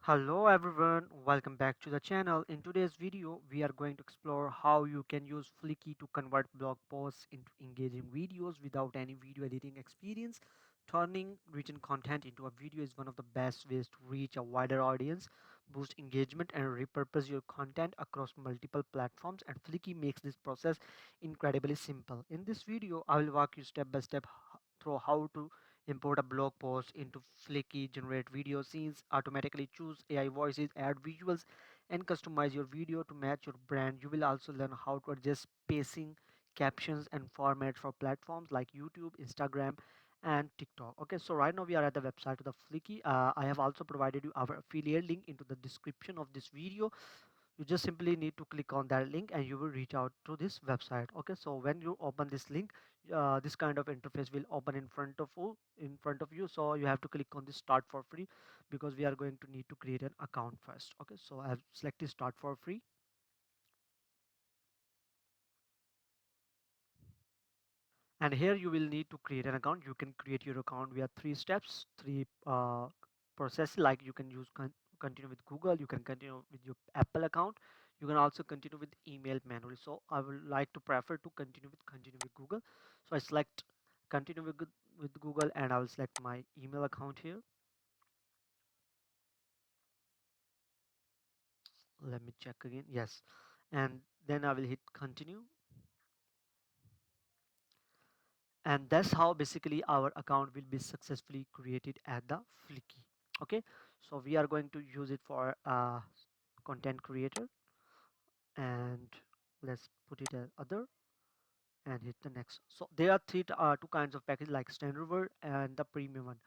Hello everyone, welcome back to the channel. In today's video, we are going to explore how you can use Flicky to convert blog posts into engaging videos without any video editing experience. Turning written content into a video is one of the best ways to reach a wider audience, boost engagement, and repurpose your content across multiple platforms. And Flicky makes this process incredibly simple. In this video, I will walk you step by step through how to import a blog post into Flicky, generate video scenes, automatically choose AI voices, add visuals, and customize your video to match your brand. You will also learn how to adjust pacing, captions, and formats for platforms like YouTube, Instagram, and TikTok. Okay, so right now we are at the website of the Flicky. I have also provided you our affiliate link into the description of this video. You just simply need to click on that link and you will reach out to this website. Okay, so when you open this link, this kind of interface will open in front of you. So you have to click on this start for free, because we are going to need to create an account first. Okay, so I have selected start for free, and here you will need to create an account. You can create your account via three steps, three process. Like you can continue with Google, you can continue with your Apple account, you can also continue with email manually. So I would like to prefer to continue with Google. So I select continue with Google, and I will select my email account here. Let me check again. Yes, and then I will hit continue, and that's how basically our account will be successfully created at the Flicky. Okay, so we are going to use it for content creator, and let's put it as other and hit the next. So there are two kinds of package, like standard one and the premium one.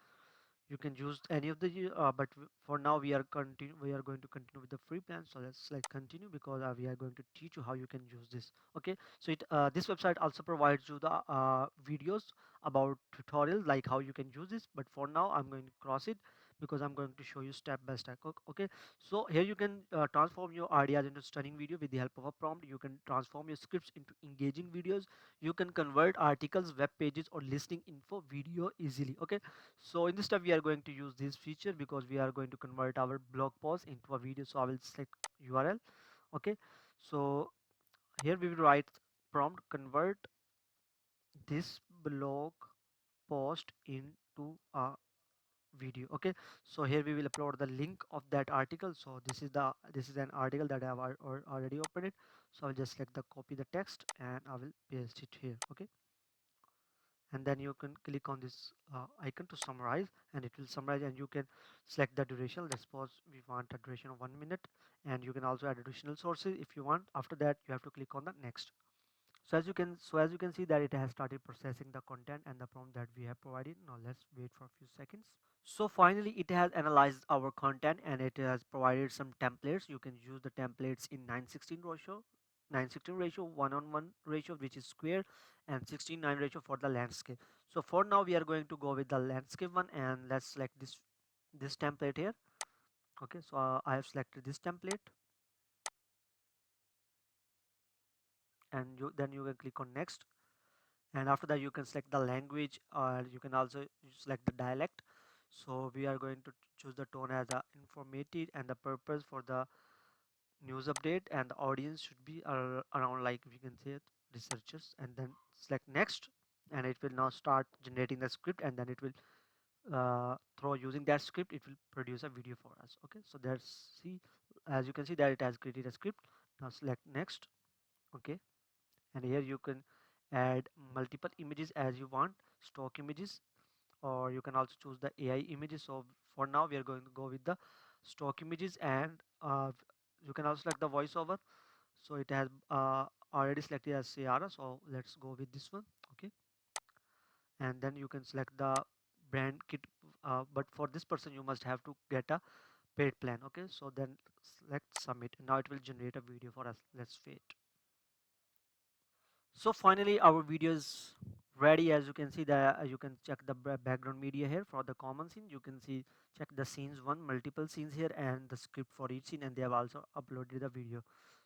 You can use any of the but for now we are going to continue with the free plan. So let's select continue, because we are going to teach you how you can use this. Okay, so this website also provides you the videos about tutorials, like how you can use this, but for now I'm going to cross it, because I'm going to show you step by step. Okay, so here you can transform your ideas into stunning video with the help of a prompt. You can transform your scripts into engaging videos. You can convert articles, web pages, or listing info video easily. Okay, so in this step we are going to use this feature, because we are going to convert our blog post into a video. So I will select URL. Okay, so here we will write prompt convert this blog post into a video. Okay, so here we will upload the link of that article. So this is an article that I have already opened it. So I'll just select the copy the text and I will paste it here. Okay, and then you can click on this icon to summarize, and it will summarize, and you can select the duration. Let's suppose we want a duration of 1 minute, and you can also add additional sources if you want. After that you have to click on the next. So as you can see that it has started processing the content and the prompt that we have provided. Now let's wait for a few seconds. So finally it has analyzed our content, and it has provided some templates. You can use the templates in 9:16 ratio, 1:1 ratio, which is square, and 16:9 ratio for the landscape. So for now we are going to go with the landscape one, and let's select this template here. Okay, so I have selected this template, and then you can click on next, and after that you can select the language, or you can also select the dialect. So we are going to choose the tone as a informative, and the purpose for the news update, and the audience should be around, like we can say it, researchers, and then select next, and it will now start generating the script, and then it will through using that script it will produce a video for us. Okay, so that's see, as you can see that it has created a script. Now select next. Okay, and here you can add multiple images as you want, stock images, or you can also choose the AI images. So for now we are going to go with the stock images, and you can also select the voiceover. So it has already selected as Ciara, so let's go with this one. Okay, and then you can select the brand kit, but for this person you must have to get a paid plan. Okay, so then select submit, and now it will generate a video for us. Let's wait. So finally our video is ready. As you can see that you can check the background media here. For the common scene you can see, check the scenes one, multiple scenes here, and the script for each scene, and they have also uploaded the video.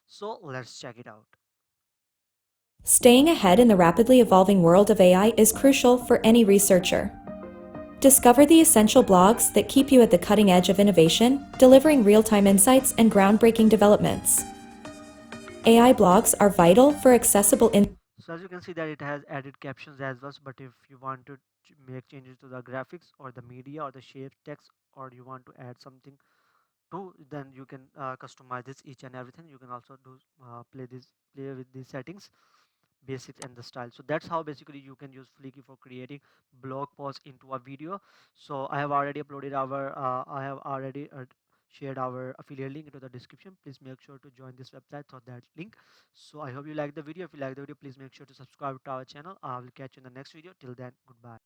So let's check it out. Staying ahead in the rapidly evolving world of AI is crucial for any researcher. Discover the essential blogs that keep you at the cutting edge of innovation, delivering real-time insights and groundbreaking developments. AI blogs are vital for accessible So as you can see that it has added captions as well, but if you want to make changes to the graphics or the media or the shape text, or you want to add something to, then you can customize this each and everything. You can also do play with these settings, basics and the style. So that's how basically you can use Flicky for creating blog posts into a video. So I have already uploaded our I have already shared our affiliate link into the description. Please make sure to join this website for that link. So I hope you like the video. If you like the video, please make sure to subscribe to our channel. I will catch you in the next video. Till then, goodbye.